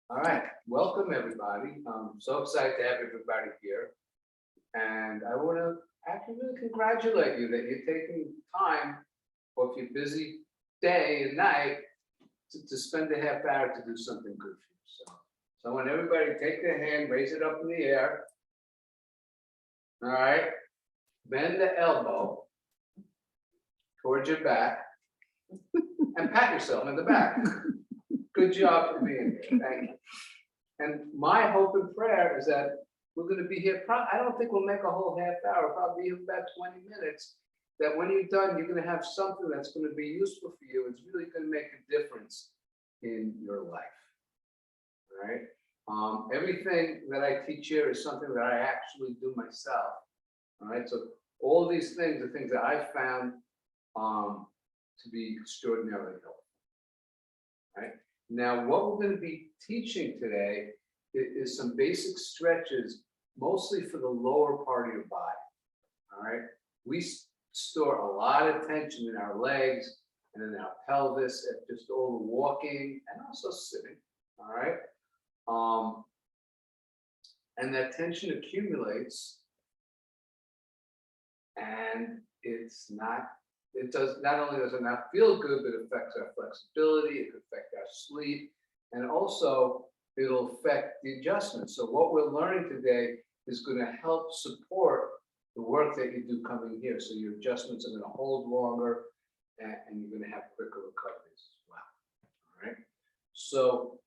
All right, welcome everybody. I'm so excited to have everybody here. And I want to actually really congratulate you that you're taking time off your busy day and night to spend a half hour to do something good for you. So I want everybody to take their hand, raise it up in the air. All right, bend the elbow towards your back and pat yourself in the back. Good job for being here. Thank you. And my hope and prayer is that we're going to be here. I don't think we'll make a whole half hour, probably about 20 minutes. That when you're done, you're going to have something that's going to be useful for you. It's really going to make a difference in your life. All right. Everything that I teach here is something that I actually do myself. All right. So all these things are things that I found to be extraordinarily helpful. All right. Now, what we're going to be teaching today is some basic stretches, mostly for the lower part of your body. All right. We store a lot of tension in our legs and in our pelvis at just all the walking and also sitting. All right. And that tension accumulates, and it does not only does it not feel good, but it affects our flexibility, it can affect our sleep, and also it'll affect the adjustment. So what we're learning today is going to help support the work that you do coming here. So your adjustments are going to hold longer, and you're going to have quicker recoveries as well. All right. So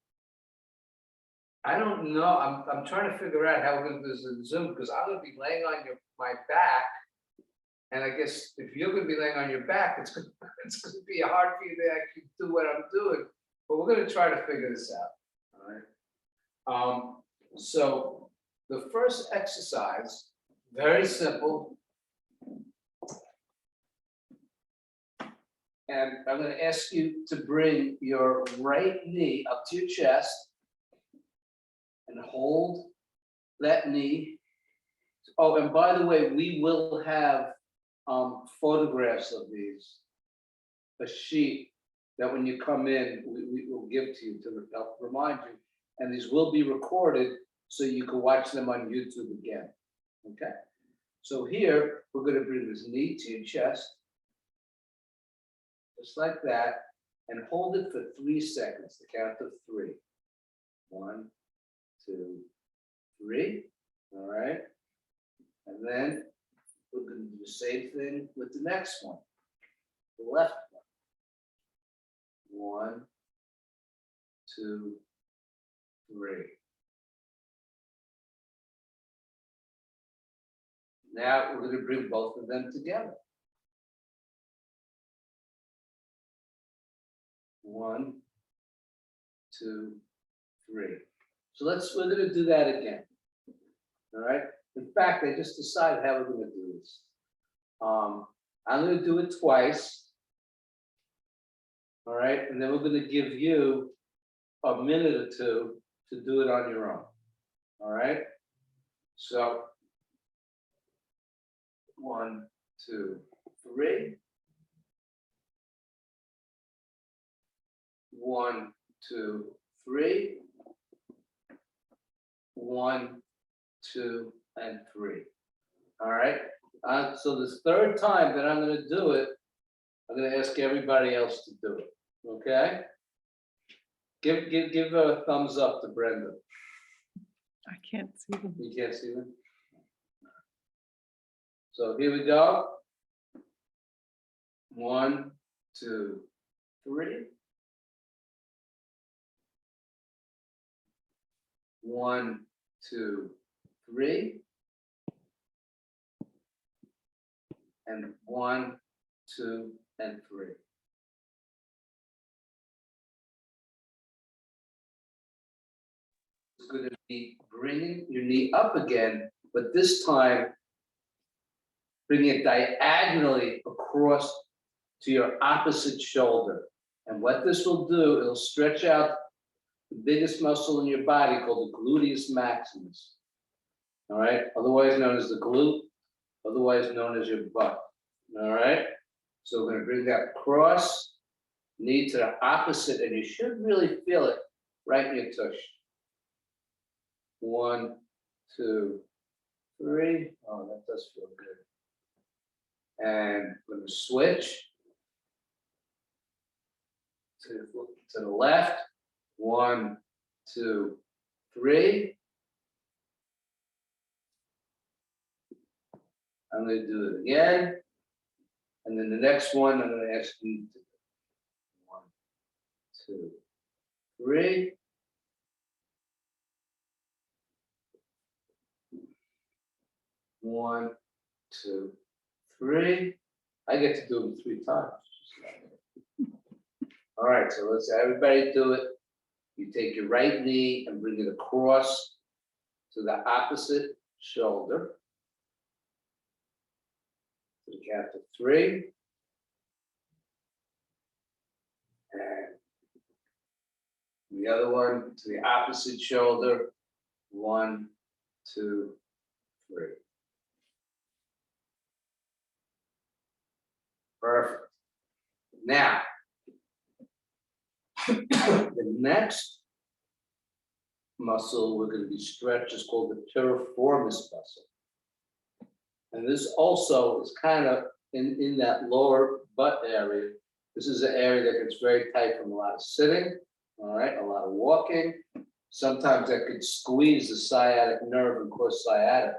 I don't know. I'm trying to figure out how we're going to do this in Zoom, because I'm going to be laying on my back. And I guess if you're going to be laying on your back, it's going to be hard for you to actually do what I'm doing. But we're going to try to figure this out. All right. So the first exercise, very simple. And I'm going to ask you to bring your right knee up to your chest and hold that knee. Oh, and by the way, we will have photographs of these, a sheet that when you come in, we will give to you to help remind you. And these will be recorded so you can watch them on YouTube again. Okay. So here, we're going to bring this knee to your chest, just like that, and hold it for 3 seconds, the count of 3. 1, 2, 3. All right. And then we're going to do the same thing with the next one, the left one. 1, 2, 3. Now we're going to bring both of them together. 1, 2, 3. So we're going to do that again. All right. In fact, I just decided how we're going to do this. I'm going to do it twice. All right. And then we're going to give you a minute or two to do it on your own. All right. So 1, 2, 3. 1, 2, 3. 1, 2, and 3. All right. So this third time that I'm going to do it, I'm going to ask everybody else to do it. Okay. Give a thumbs up to Brenda. I can't see them. You can't see them. So here we go. 1, 2, 3. 1, 2, 3. And 1, 2, and 3. It's going to be bringing your knee up again, but this time bring it diagonally across to your opposite shoulder. And what this will do, it'll stretch out the biggest muscle in your body called the gluteus maximus. All right, otherwise known as the glute, otherwise known as your butt. All right, so we're going to bring that across knee to the opposite, and you should really feel it right in your tush. 1, 2, 3. Oh, that does feel good. And we're gonna switch to the left. 1, 2, 3. I'm gonna do it again. And then the next one, I'm gonna ask you to 1, 2, 3. 1, 2, 3. I get to do them 3 times. All right, so let's everybody do it. You take your right knee and bring it across to the opposite shoulder. To the count of 3. And the other one to the opposite shoulder. 1, 2, 3. Perfect. Now, the next muscle we're going to be stretched is called the piriformis muscle. And this also is kind of in that lower butt area. This is an area that gets very tight from a lot of sitting, all right, a lot of walking. Sometimes that could squeeze the sciatic nerve and cause sciatica.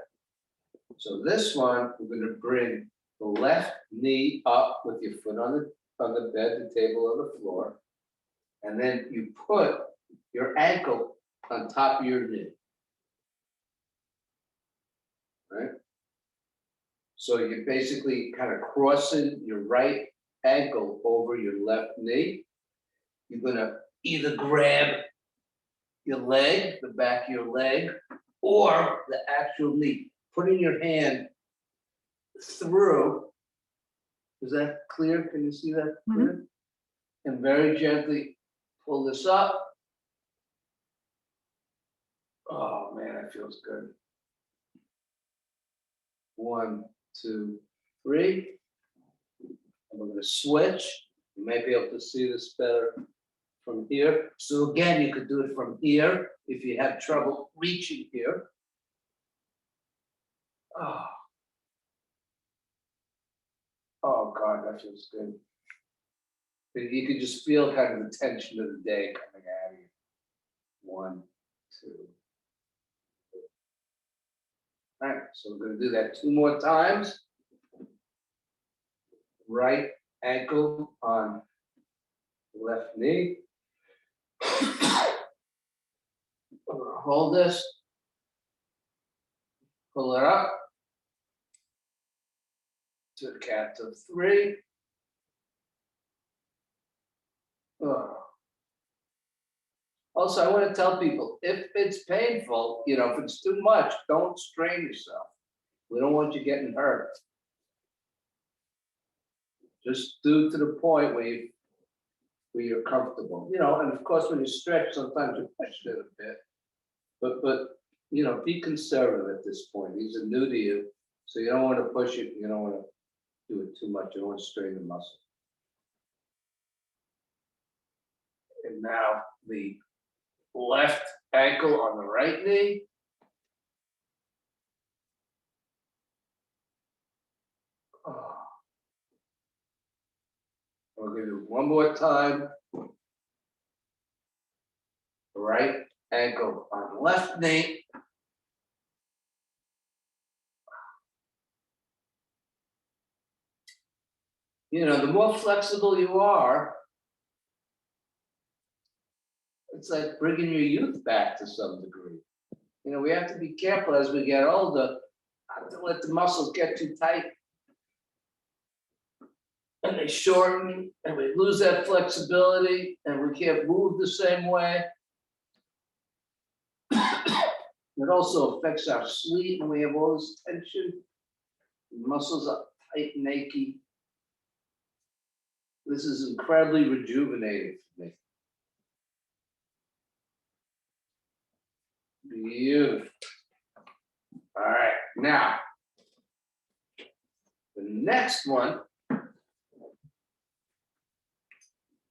So this one, we're going to bring the left knee up with your foot on the bed, the table, or the floor. And then you put your ankle on top of your knee. Right? So you're basically kind of crossing your right ankle over your left knee. You're gonna either grab your leg, the back of your leg, or the actual knee, putting your hand through. Is that clear? Can you see that clear? And very gently pull this up. Oh man, that feels good. 1, 2, 3. And we're going to switch. You might be able to see this better from here. So again, you could do it from here if you have trouble reaching here. Oh God, that feels good. You could just feel kind of the tension of the day coming out of you. 1, 2. All right, so we're going to do that 2 more times. Right ankle on left knee. I'm going to hold this, pull it up to the count of 3. Also, I want to tell people, if it's painful, if it's too much, don't strain yourself. We don't want you getting hurt. Just do to the point where you're comfortable. And of course, when you stretch, sometimes you push it a bit. But be conservative at this point. These are new to you, so you don't want to push it. You don't want to do it too much. You don't want to strain the muscle. And now the left ankle on the right knee. I'll give you one more time. Right ankle on left knee. The more flexible you are, it's like bringing your youth back to some degree. We have to be careful as we get older not to let the muscles get too tight. And they shorten, and we lose that flexibility, and we can't move the same way. It also affects our sleep when we have all this tension. The muscles are tight and achy. This is incredibly rejuvenating for me. Beautiful. All right, now, the next one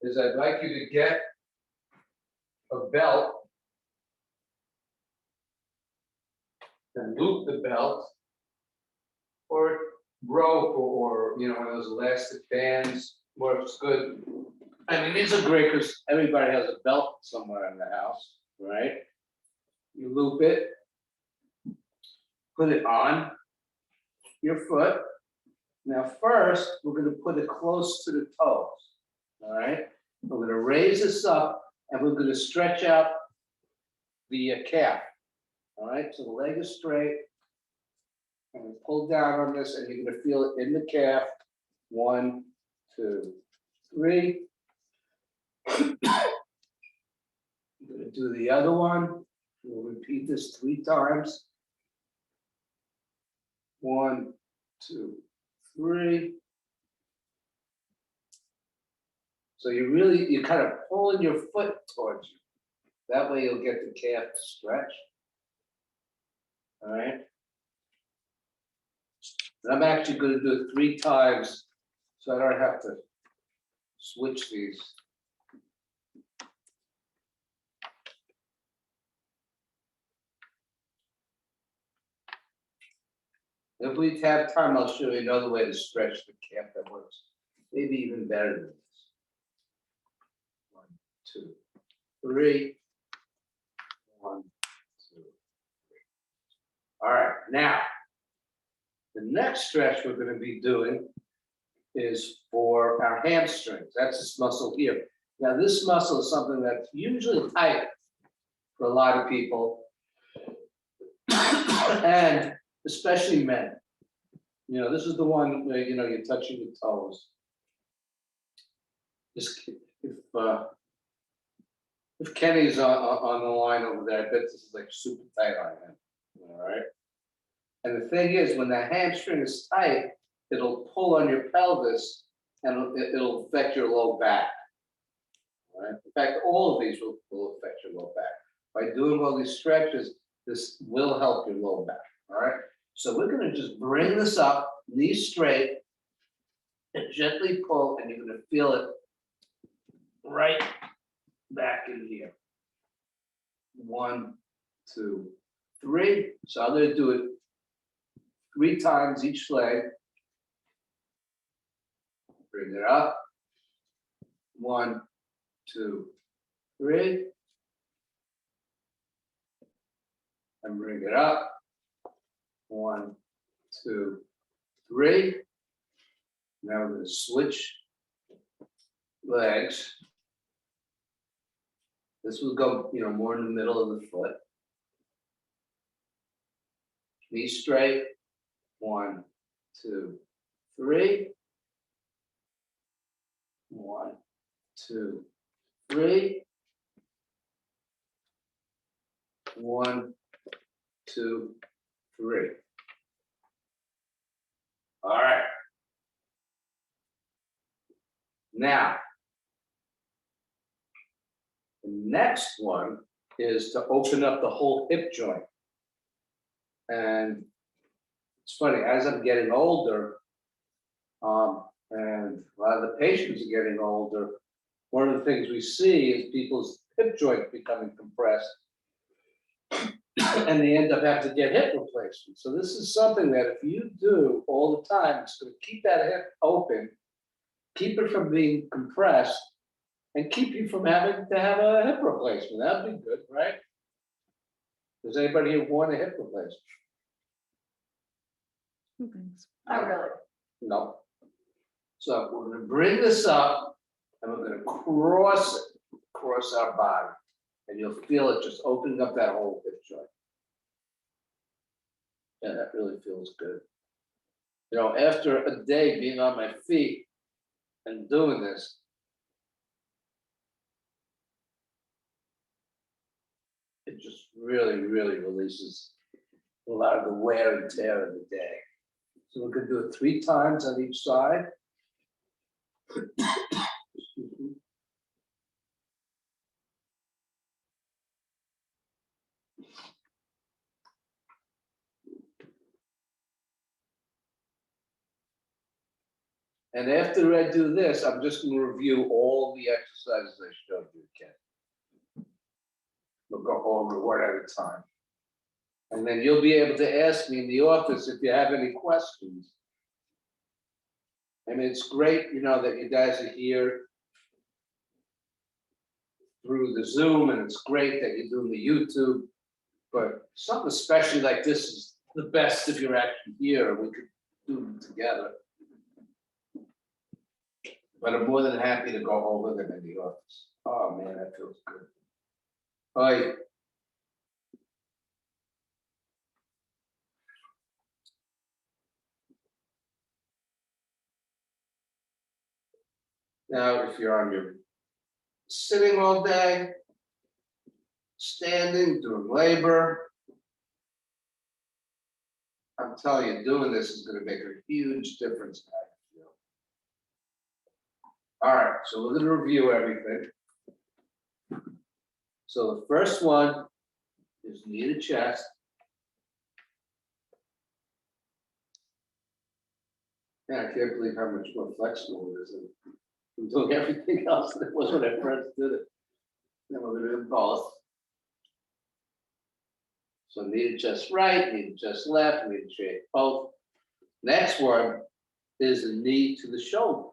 is I'd like you to get a belt and loop the belt or rope or you know, one of those elastic bands works good. I mean, these are great because everybody has a belt somewhere in the house, right? You loop it, put it on your foot. Now, first, we're gonna put it close to the toes, all right? We're gonna raise this up and we're gonna stretch out the calf, all right? So the leg is straight. And we pull down on this and you're gonna feel it in the calf. 1, 2, 3. I'm gonna do the other one. We'll repeat this 3 times. 1, 2, 3. So you're kind of pulling your foot towards you. That way you'll get the calf to stretch. All right. And I'm actually gonna do it 3 times, so I don't have to switch these. If we have time, I'll show you another way to stretch the calf that works, maybe even better than this. 1, 2, 3. 1, 2, 3. All right, now, the next stretch we're gonna be doing is for our hamstrings. That's this muscle here. Now, this muscle is something that's usually tight for a lot of people. And especially men. You know, this is the one where, you know, you're touching your toes. Just if Kenny's on the line over there, I bet this is like super tight on him, all right? And the thing is, when the hamstring is tight, it'll pull on your pelvis and it'll affect your low back. All right? In fact, all of these will affect your low back. By doing all these stretches, this will help your low back, all right? So we're gonna just bring this up, knees straight, and gently pull, and you're gonna feel it right back in here. 1, 2, 3. So I'm gonna do it 3 times each leg. Bring it up. 1, 2, 3. And bring it up. 1, 2, 3. Now we're going to switch legs. This will go, you know, more in the middle of the foot. Knees straight. 1, 2, 3. 1, 2, 3. 1, 2, 3. All right. Now, the next one is to open up the whole hip joint. And it's funny, as I'm getting older, and a lot of the patients are getting older, one of the things we see is people's hip joint becoming compressed. And they end up having to get hip replacement. So this is something that if you do all the time, it's going to keep that hip open, keep it from being compressed, and keep you from having to have a hip replacement. That'd be good, right? Does anybody here want a hip replacement? Thanks. Not really. No. So we're going to bring this up and we're going to cross it across our body. And you'll feel it just opening up that whole hip joint. Yeah, that really feels good. You know, after a day being on my feet and doing this, it just really, really releases a lot of the wear and tear of the day. So we're gonna do it 3 times on each side. Excuse me. And after I do this, I'm just gonna review all the exercises I showed you again. We'll go over one at a time. And then you'll be able to ask me in the office if you have any questions. I mean, it's great, you know, that you guys are here through the Zoom, and it's great that you're doing the YouTube. But something especially like this is the best if you're actually here, and we could do them together. But I'm more than happy to go over them in the office. Oh, man, that feels good. Oh, yeah. Now, if you're on your sitting all day, standing, doing labor, I'm telling you, doing this is gonna make a huge difference in how you feel. All right, so we're gonna review everything. So the first one is knee to chest. Yeah, I can't believe how much more flexible it is. I'm doing everything else than it was when I first did it. Then we're gonna do both. So knee to chest right, knee to chest left, knee to straight both. Next one is the knee to the shoulder.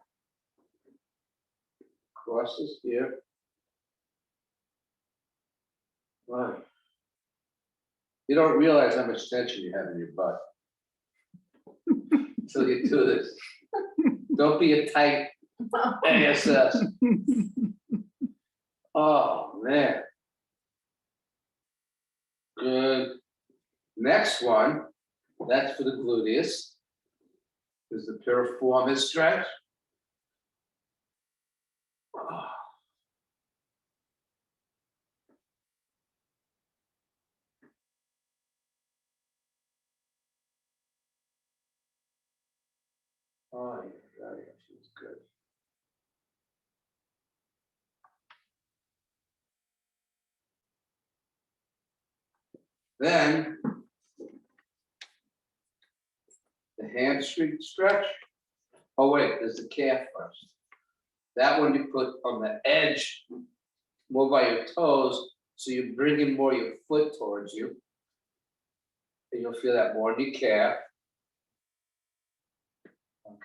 Crosses here. Right. You don't realize how much tension you have in your butt until you do this. Don't be a tight ASS. Oh, man. Good. Next one, that's for the gluteus. Is the piriformis stretch. Oh. Oh, yeah, that feels good. Then the hamstring stretch. Oh, wait, there's the calf first. That one you put on the edge, more by your toes, so you're bringing more your foot towards you. And you'll feel that more in your calf.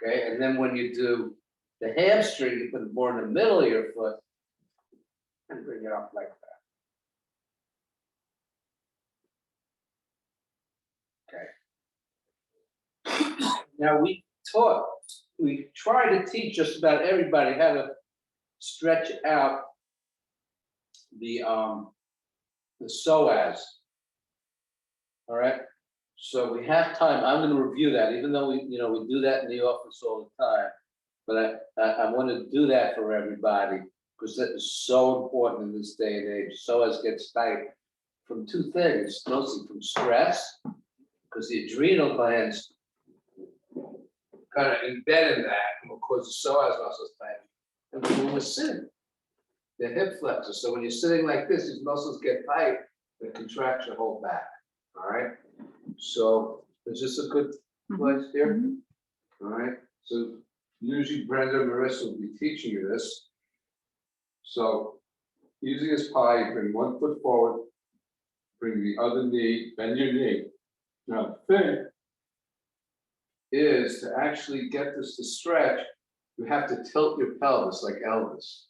Okay, and then when you do the hamstring, you put it more in the middle of your foot and bring it up like that. Okay. Now we try to teach just about everybody how to stretch out the psoas. All right. So we have time. I'm going to review that, even though we do that in the office all the time. But I want to do that for everybody because that is so important in this day and age. Psoas gets tight from two things, mostly from stress, because the adrenal glands kind of embed in that and will cause the psoas muscles tight. And when we're sitting, the hip flexors. So when you're sitting like this, these muscles get tight, they contract your whole back. All right. So is this a good place here? All right. So usually Brenda and Marissa will be teaching you this. So using this pie, you bring one foot forward, bring the other knee, bend your knee. Now the thing is to actually get this to stretch, you have to tilt your pelvis like Elvis.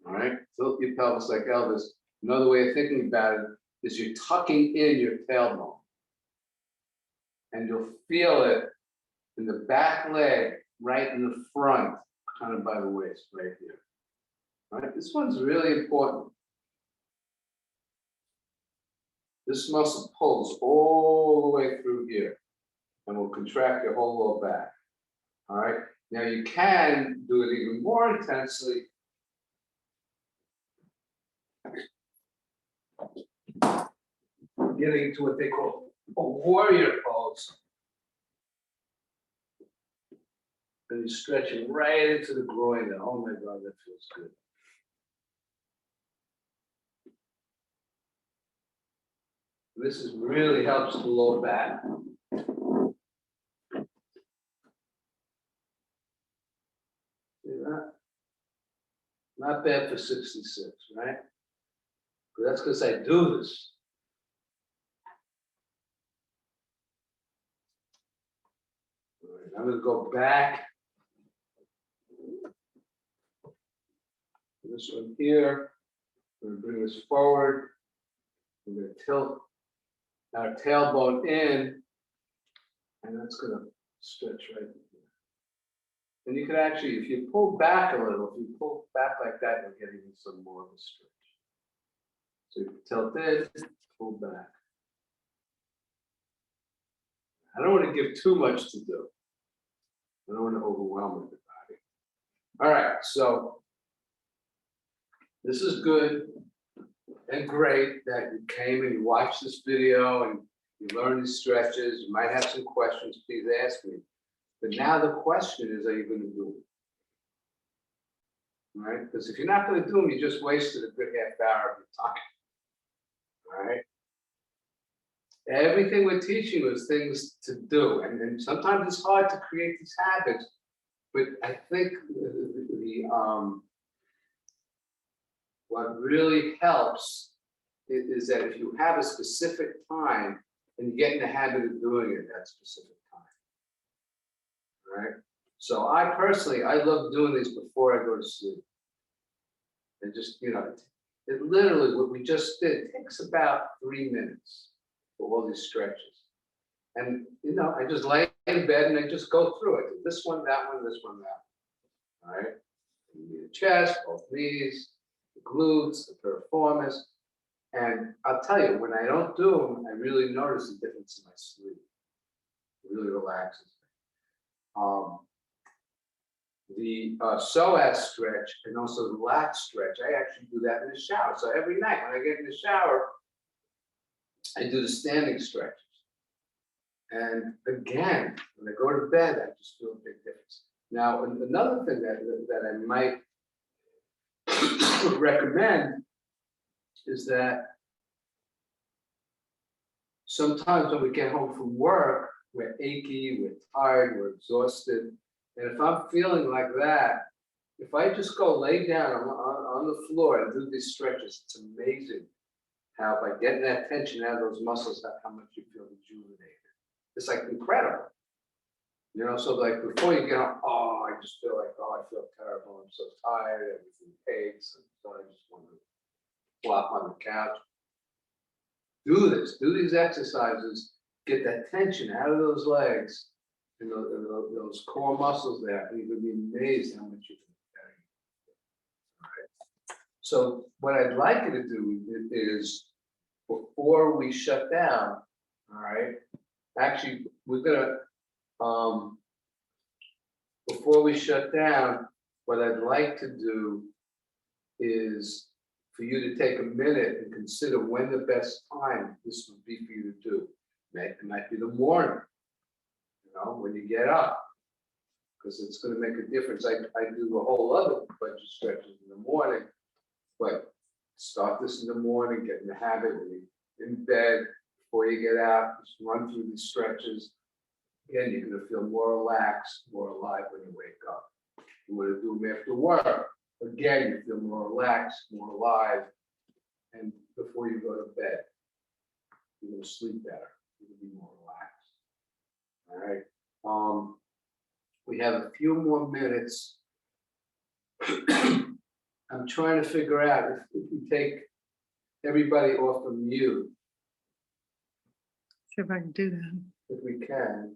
All right, tilt your pelvis like Elvis. Another way of thinking about it is you're tucking in your tailbone. And you'll feel it in the back leg, right in the front, kind of by the waist, right here. All right, this one's really important. This muscle pulls all the way through here and will contract your whole lower back. All right, now you can do it even more intensely. Getting to what they call a warrior pose. And you're stretching right into the groin. And oh my God, that feels good. This really helps the lower back. Not bad for 66, right? But that's because I do this. All right, I'm gonna go back. This one here. I'm gonna bring this forward. We're gonna tilt our tailbone in, and that's gonna stretch right here. And you can actually, if you pull back a little, if you pull back like that, you'll get even some more of a stretch. So you tilt in, pull back. I don't want to give too much to do. I don't want to overwhelm everybody. All right, so this is good and great that you came and you watched this video and you learned these stretches. You might have some questions, please ask me. But now the question is, are you going to do them? All right, because if you're not going to do them, you just wasted a good half hour of your time. All right. Everything we're teaching you is things to do, and sometimes it's hard to create these habits. But I think what really helps is that if you have a specific time and you get in the habit of doing it at that specific time. All right. So I personally, I love doing these before I go to sleep. And just, you know, it literally, what we just did takes about 3 minutes for all these stretches. And, you know, I just lay in bed and I just go through it. This one, that one, this one, that one. All right. The chest, both knees, the glutes, the piriformis. And I'll tell you, when I don't do them, I really notice the difference in my sleep. It really relaxes me. The psoas stretch and also the lat stretch, I actually do that in the shower. So every night when I get in the shower, I do the standing stretches. And again, when I go to bed, I just feel a big difference. Now, another thing that I might recommend is that sometimes when we get home from work, we're achy, we're tired, we're exhausted. And if I'm feeling like that, if I just go lay down on the floor and do these stretches, it's amazing how by getting that tension out of those muscles, how much you feel rejuvenated. It's like incredible. You know, so like before you get up, oh, I just feel like, oh, I feel terrible. I'm so tired, everything aches. And so I just want to flop on the couch. Do this, do these exercises, get that tension out of those legs and those core muscles there, and you're gonna be amazed how much you can do. All right. So what I'd like you to do is before we shut down, all right, actually we're gonna before we shut down, what I'd like to do is for you to take a minute and consider when the best time this would be for you to do. It might be the morning, you know, when you get up, because it's going to make a difference. I do a whole other bunch of stretches in the morning, but start this in the morning, get in the habit when you're in bed, before you get out, just run through these stretches. Again, you're going to feel more relaxed, more alive when you wake up. You want to do them after work. Again, you feel more relaxed, more alive, and before you go to bed, you're going to sleep better. You're going to be more relaxed. All right. We have a few more minutes. I'm trying to figure out if we take everybody off of mute, See if I can do that. if we can.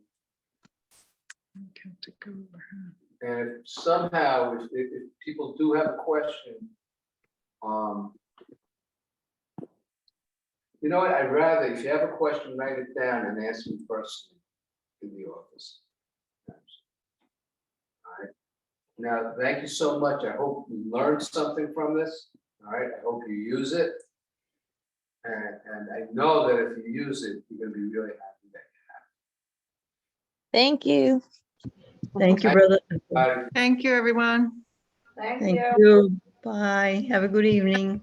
I have to go over here. And if somehow, if people do have a question, you know what, I'd rather, if you have a question, write it down and ask me personally in the office. All right. Now, thank you so much. I hope you learned something from this. All right. I hope you use it. And I know that if you use it, you're going to be really happy that Thank you. Thank you, brother. you have it. Thank you, everyone. Thank you. Bye. Have a good evening.